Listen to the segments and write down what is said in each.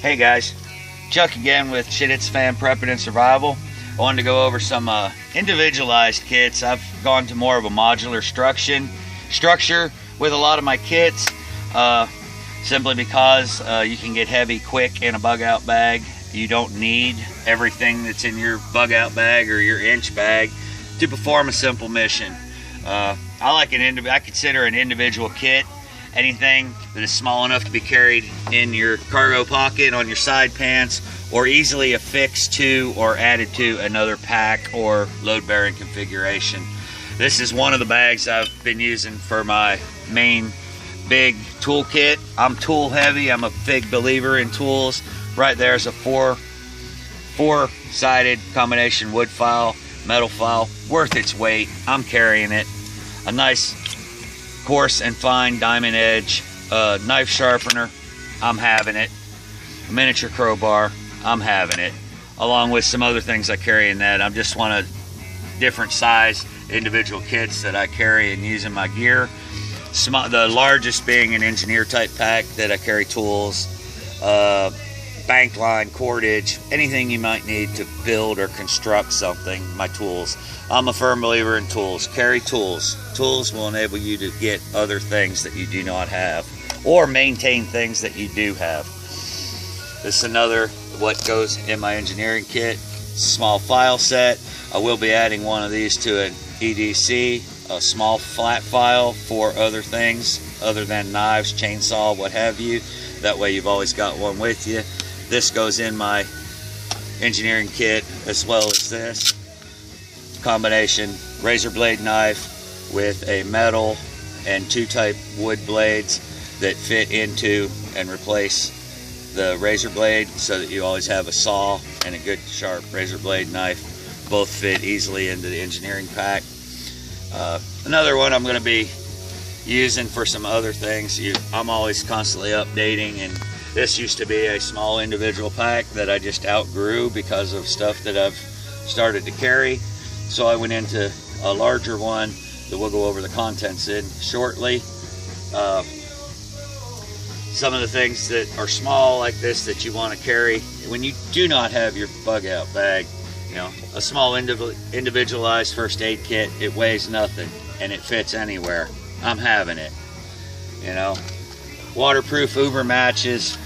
Hey guys, Chuck again with Shit Hits Fan Prepping and Survival. I wanted to go over some individualized kits. I've gone to more of a modular structure with a lot of my kits, simply because you can get heavy quick in a bug out bag. You don't need everything that's in your bug out bag or your inch bag to perform a simple mission. I consider an individual kit anything that is small enough to be carried in your cargo pocket, on your side pants, or easily affixed to or added to another pack or load bearing configuration. This is one of the bags I've been using for my main big tool kit. I'm tool heavy. I'm a big believer in tools. Right there is a four-sided combination wood file, metal file, worth its weight. I'm carrying it. A nice coarse and fine diamond edge knife sharpener, I'm having it. A miniature crowbar, I'm having it. Along with some other things I carry in that. I'm just one of different size individual kits that I carry and use in my gear. The largest being an engineer type pack that I carry tools, bank line, cordage, anything you might need to build or construct something, my tools. I'm a firm believer in tools. Carry tools. Tools will enable you to get other things that you do not have, or maintain things that you do have. This is another what goes in my engineering kit. Small file set. I will be adding one of these to an EDC, a small flat file for other things other than knives, chainsaw, what have you. That way you've always got one with you. This goes in my engineering kit as well as this combination razor blade knife with a metal and two type wood blades that fit into and replace the razor blade, so that you always have a saw and a good sharp razor blade knife. Both fit easily into the engineering pack. Another one I'm going to be using for some other things. I'm always constantly updating, and this used to be a small individual pack that I just outgrew because of stuff that I've started to carry. So I went into a larger one that we'll go over the contents in shortly. Some of the things that are small like this that you want to carry when you do not have your bug out bag, a small individualized first aid kit, it weighs nothing and it fits anywhere. I'm having it. Waterproof Uber matches,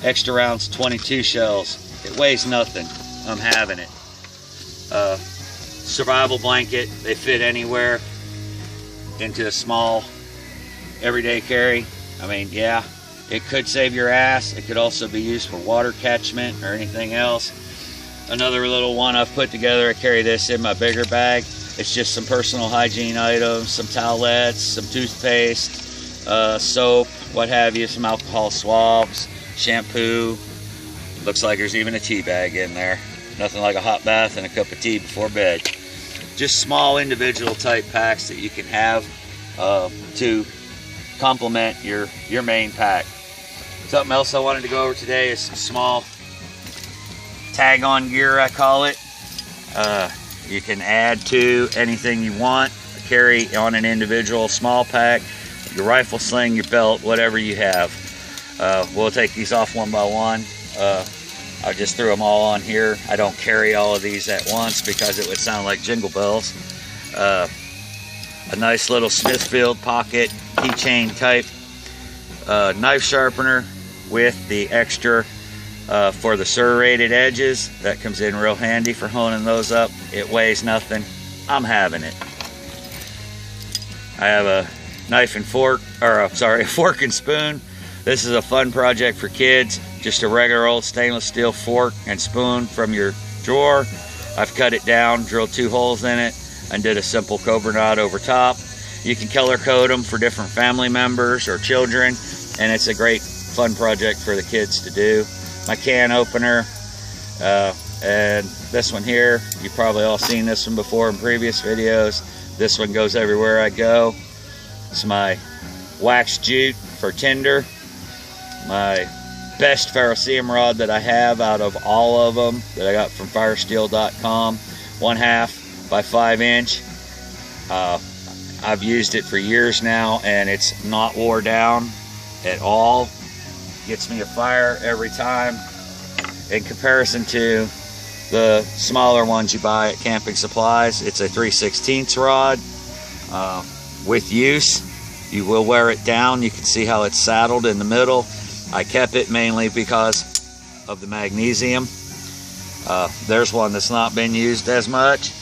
extra rounds 22 shells, it weighs nothing. I'm having it. Survival blanket, they fit anywhere into a small everyday carry. I mean, yeah, it could save your ass. It could also be used for water catchment or anything else. Another little one I've put together, I carry this in my bigger bag. It's just some personal hygiene items, some towelettes, some toothpaste, soap, what have you, some alcohol swabs, shampoo. Looks like there's even a tea bag in there. Nothing like a hot bath and a cup of tea before bed. Just small individual type packs that you can have to complement your main pack. Something else I wanted to go over today is some small tag on gear, I call it. You can add to anything you want, carry on an individual small pack, your rifle sling, your belt, whatever you have. We'll take these off one by one. I just threw them all on here. I don't carry all of these at once because it would sound like jingle bells. A nice little Smithfield pocket keychain type knife sharpener with the extra for the serrated edges. That comes in real handy for honing those up. It weighs nothing. I'm having it. I have a knife and fork, or a fork and spoon. This is a fun project for kids. Just a regular old stainless steel fork and spoon from your drawer. I've cut it down, drilled 2 holes in it, and did a simple cobra knot over top. You can color code them for different family members or children, and it's a great fun project for the kids to do. My can opener, and this one here, you've probably all seen this one before in previous videos. This one goes everywhere I go. It's my wax jute for tinder. My best ferrocerium rod that I have out of all of them that I got from firesteel.com, 1/2 by 5 inch. I've used it for years now and it's not wore down at all. Gets me a fire every time. in comparison to the smaller ones you buy at camping supplies. It's a 3/16 rod. With use, you will wear it down. You can see how it's saddled in the middle. I kept it mainly because of the magnesium. There's one that's not been used as much.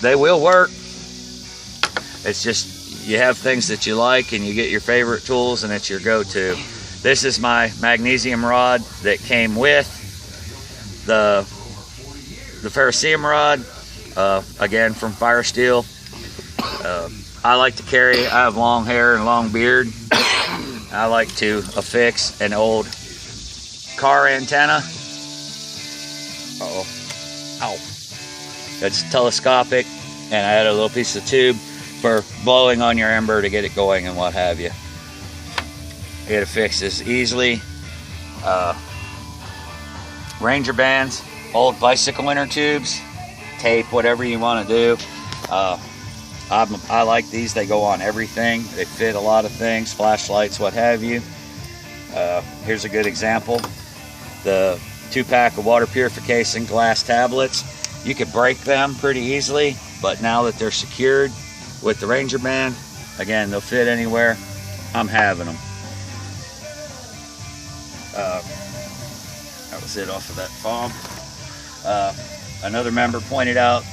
They will work. It's just you have things that you like and you get your favorite tools and it's your go-to. This is my magnesium rod that came with the Ferrocerium rod, again from Firesteel. I like to carry, I have long hair and long beard. I like to affix an old car antenna. Uh-oh. Ow. It's telescopic, and I had a little piece of tube for blowing on your ember to get it going and what have you. It affixes easily. Ranger bands, old bicycle inner tubes, tape, whatever you want to do. I like these. They go on everything. They fit a lot of things, flashlights, what have you. Here's a good example. The 2-pack of water purification glass tablets. You could break them pretty easily, but now that they're secured with the Ranger band, again, they'll fit anywhere. I'm having them. That was it off of that foam. Another member pointed out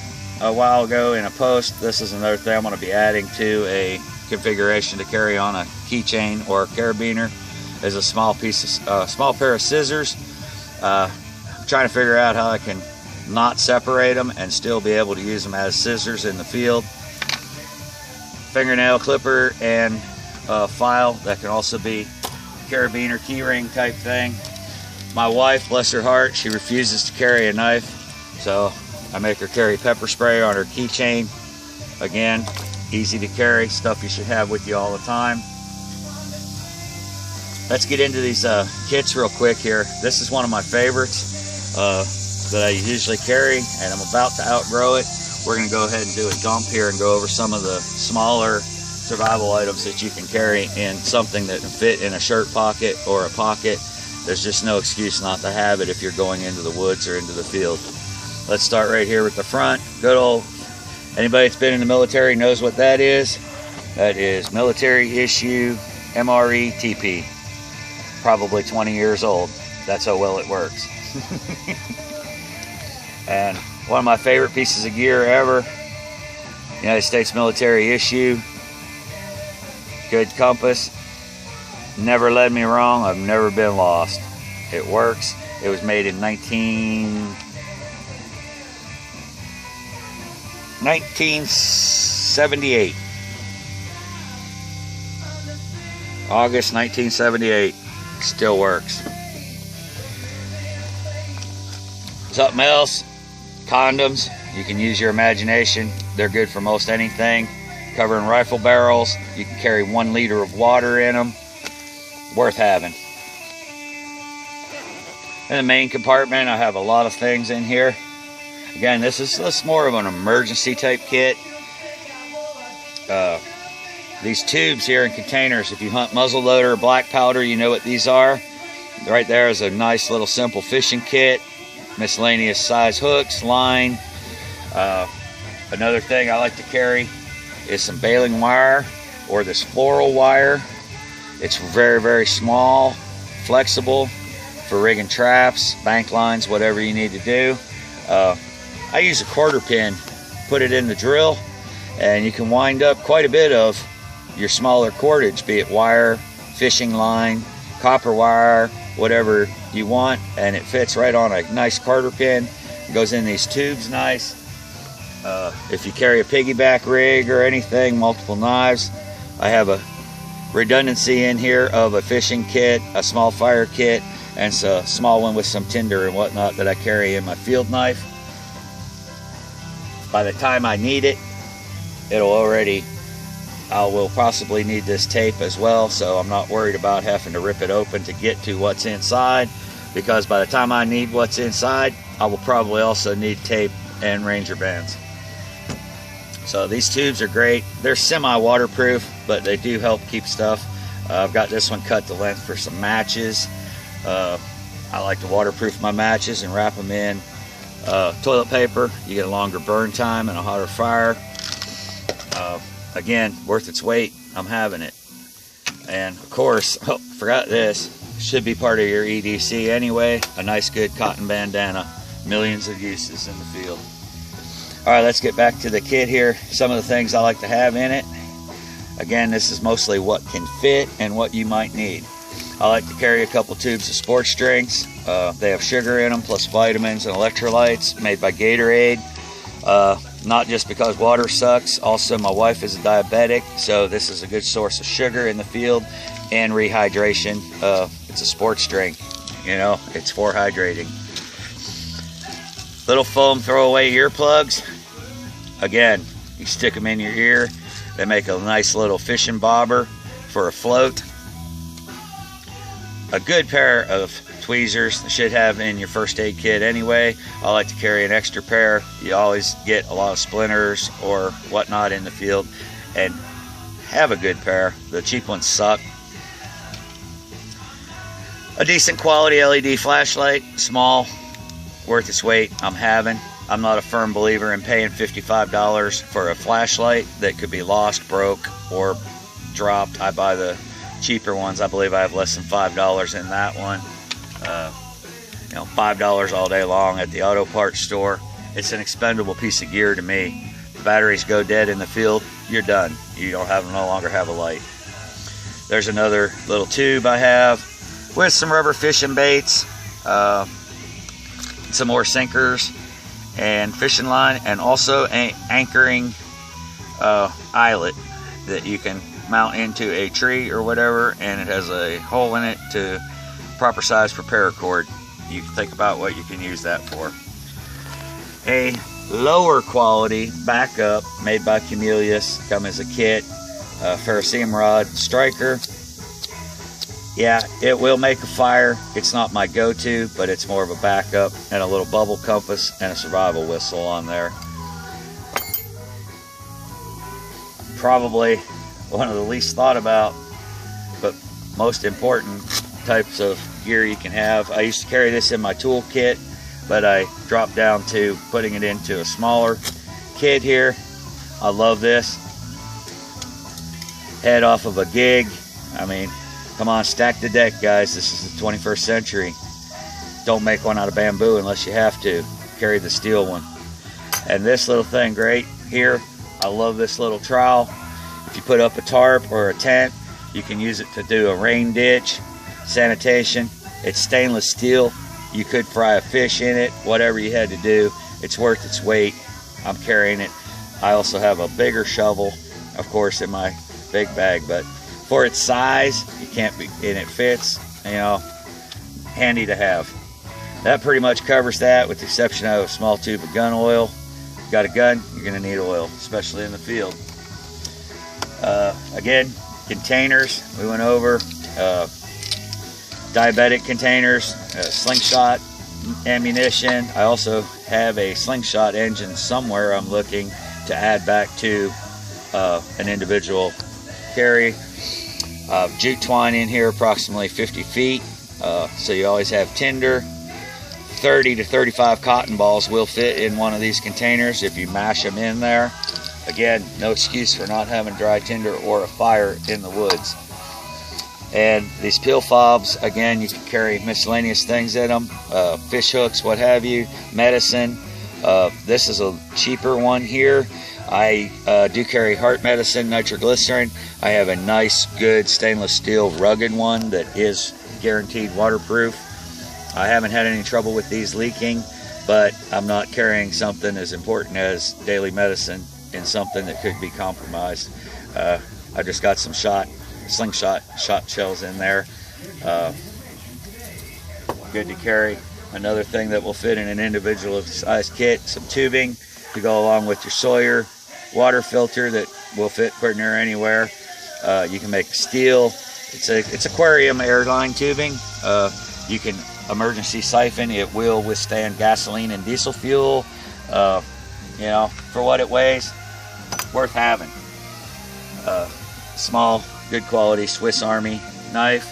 a while ago in a post, this is another thing I'm going to be adding to a configuration to carry on a keychain or a carabiner, is a small pair of scissors. I'm trying to figure out how I can not separate them and still be able to use them as scissors in the field. Fingernail clipper and a file that can also be carabiner keyring type thing. My wife, bless her heart, she refuses to carry a knife, so I make her carry pepper spray on her keychain. Again, easy to carry, stuff you should have with you all the time. Let's get into these kits real quick here. This is one of my favorites that I usually carry, and I'm about to outgrow it. We're going to go ahead and do a dump here and go over some of the smaller survival items that you can carry in something that can fit in a shirt pocket or a pocket. There's just no excuse not to have it if you're going into the woods or into the field. Let's start right here with the front. Good old, anybody that's been in the military knows what that is. That is military issue MRE TP. Probably 20 years old. That's how well it works. And one of my favorite pieces of gear ever, United States military issue. Good compass. Never led me wrong. I've never been lost. It works. It was made in 1978. August 1978. Still works. Something else, condoms. You can use your imagination. They're good for most anything. Covering rifle barrels. You can carry 1 liter of water in them. Worth having. In the main compartment, I have a lot of things in here. Again, this is more of an emergency type kit. These tubes here in containers, if you hunt muzzleloader or black powder, you know what these are. Right there is a nice little simple fishing kit. Miscellaneous size hooks, line. Another thing I like to carry is some baling wire or this floral wire. It's very, very small, flexible for rigging traps, bank lines, whatever you need to do. I use a quarter pin, put it in the drill, and you can wind up quite a bit of your smaller cordage, be it wire, fishing line, copper wire, whatever you want, and it fits right on a nice quarter pin. It goes in these tubes nice. If you carry a piggyback rig or anything, multiple knives, I have a redundancy in here of a fishing kit, a small fire kit, and a small one with some tinder and whatnot that I carry in my field knife. By the time I need it, I will possibly need this tape as well, so I'm not worried about having to rip it open to get to what's inside, because by the time I need what's inside, I will probably also need tape and Ranger bands. So these tubes are great. They're semi-waterproof, but they do help keep stuff. I've got this one cut to length for some matches. I like to waterproof my matches and wrap them in toilet paper. You get a longer burn time and a hotter fire. Again, worth its weight. I'm having it. And of course, oh, forgot this. Should be part of your EDC anyway. A nice good cotton bandana. Millions of uses in the field. All right, let's get back to the kit here. Some of the things I like to have in it. Again, this is mostly what can fit and what you might need. I like to carry a couple tubes of sports drinks. They have sugar in them, plus vitamins and electrolytes, made by Gatorade. Not just because water sucks, also my wife is a diabetic, so this is a good source of sugar in the field and rehydration. It's a sports drink, you know, it's for hydrating. Little foam throwaway earplugs. Again, you stick them in your ear. They make a nice little fishing bobber for a float. A good pair of tweezers you should have in your first aid kit anyway. I like to carry an extra pair. You always get a lot of splinters or whatnot in the field, and have a good pair. The cheap ones suck. A decent quality LED flashlight, small, worth its weight. I'm not a firm believer in paying $55 for a flashlight that could be lost, broke, or dropped. I buy the cheaper ones. I believe I have less than $5 in that one. You know, $5 all day long at the auto parts store. It's an expendable piece of gear to me. The batteries go dead in the field, you're done. You no longer have a light. There's another little tube I have with some rubber fishing baits, some more sinkers and fishing line, and also an anchoring eyelet that you can mount into a tree or whatever, and it has a hole in it to proper size for paracord. You can think about what you can use that for. A lower quality backup made by Camelius, come as a kit, ferrocerium rod striker. Yeah, it will make a fire. It's not my go-to, but it's more of a backup, and a little bubble compass and a survival whistle on there. Probably one of the least thought about, but most important types of gear you can have. I used to carry this in my tool kit, but I dropped down to putting it into a smaller kit here. I love this. Head off of a gig. I mean, come on, stack the deck, guys. This is the 21st century. Don't make one out of bamboo unless you have to. Carry the steel one. And this little thing right here, I love this little trowel. If you put up a tarp or a tent, you can use it to do a rain ditch, sanitation. It's stainless steel. You could fry a fish in it, whatever you had to do. It's worth its weight. I'm carrying it. I also have a bigger shovel, of course, in my big bag, but for its size, you can't be, and it fits, you know, handy to have. That pretty much covers that, with the exception of a small tube of gun oil. If you've got a gun, you're going to need oil, especially in the field. Again, containers, we went over. Diabetic containers, slingshot ammunition. I also have a slingshot engine somewhere I'm looking to add back to an individual carry. Jute twine in here, approximately 50 feet, so you always have tinder. 30 to 35 cotton balls will fit in one of these containers if you mash them in there. Again, no excuse for not having dry tinder or a fire in the woods. And these peel fobs, again, you can carry miscellaneous things in them, fish hooks, what have you, medicine. This is a cheaper one here. I do carry heart medicine, nitroglycerin. I have a nice, good stainless steel rugged one that is guaranteed waterproof. I haven't had any trouble with these leaking, but I'm not carrying something as important as daily medicine in something that could be compromised. I just got some slingshot shot shells in there. Good to carry. Another thing that will fit in an individual size kit, some tubing to go along with your Sawyer water filter that will fit pretty near anywhere. You can make steel. It's aquarium airline tubing. You can emergency siphon. It will withstand gasoline and diesel fuel. You know, for what it weighs, worth having. Small, good quality Swiss Army knife.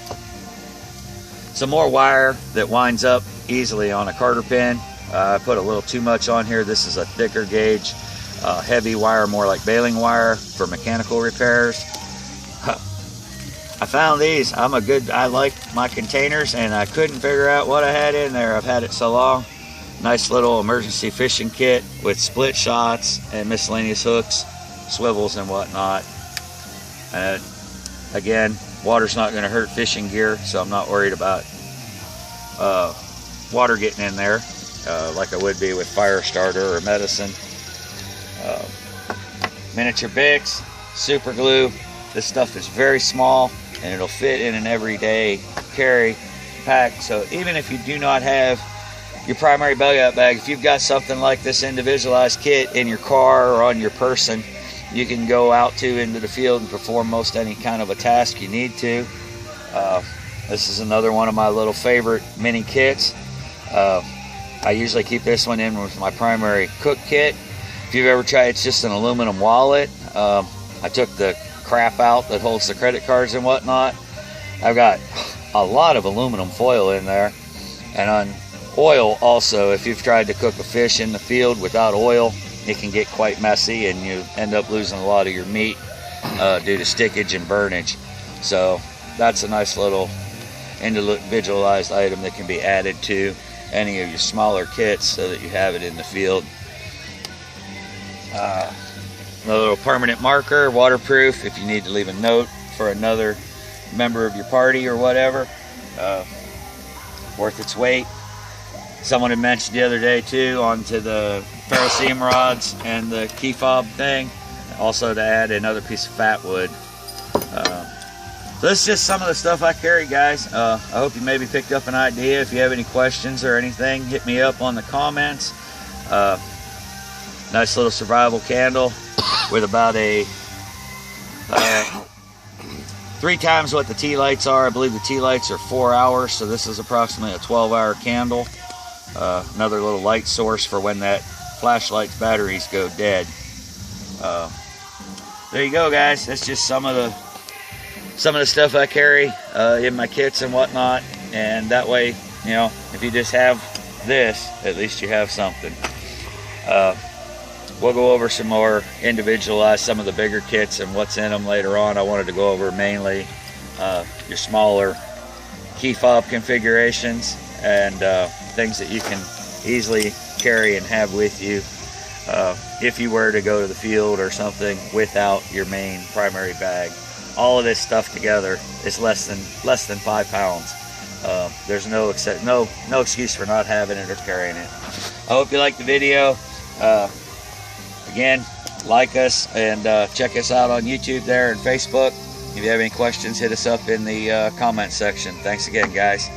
some more wire that winds up easily on a Carter pin. I put a little too much on here. This is a thicker gauge, heavy wire, more like baling wire for mechanical repairs. I found these. I like my containers, and I couldn't figure out what I had in there. I've had it so long. Nice little emergency fishing kit with split shots and miscellaneous hooks, swivels and whatnot. Again, water's not going to hurt fishing gear, so I'm not worried about water getting in there like I would be with fire starter or medicine. Miniature Bics, super glue. This stuff is very small, and it'll fit in an everyday carry pack. So even if you do not have your primary bug out bag, if you've got something like this individualized kit in your car or on your person, you can go out into the field and perform most any kind of a task you need to. This is another one of my little favorite mini kits. I usually keep this one in with my primary cook kit. If you've ever tried, it's just an aluminum wallet. I took the crap out that holds the credit cards and whatnot. I've got a lot of aluminum foil in there, and on oil also. If you've tried to cook a fish in the field without oil, it can get quite messy, and you end up losing a lot of your meat due to stickage and burnage. So that's a nice little individualized item that can be added to any of your smaller kits so that you have it in the field. A little permanent marker, waterproof, if you need to leave a note for another member of your party or whatever. Worth its weight. Someone had mentioned the other day too, onto the ferrocerium rods and the key fob thing, also to add another piece of fat wood. So this is just some of the stuff I carry, guys. I hope you maybe picked up an idea. If you have any questions or anything, hit me up on the comments. Nice little survival candle with about a 3 times what the tea lights are. I believe the tea lights are 4 hours, so this is approximately a 12-hour candle. Another little light source for when that flashlight's batteries go dead. There you go, guys. That's just some of the stuff I carry in my kits and whatnot. And that way, you know, if you just have this, at least you have something. We'll go over some more individualized, some of the bigger kits and what's in them later on. I wanted to go over mainly your smaller key fob configurations and things that you can easily carry and have with you if you were to go to the field or something without your main primary bag. All of this stuff together is less than 5 pounds. There's no excuse for not having it or carrying it. I hope you liked the video. Again, like us and check us out on YouTube there and Facebook. If you have any questions, hit us up in the comment section. Thanks again, guys.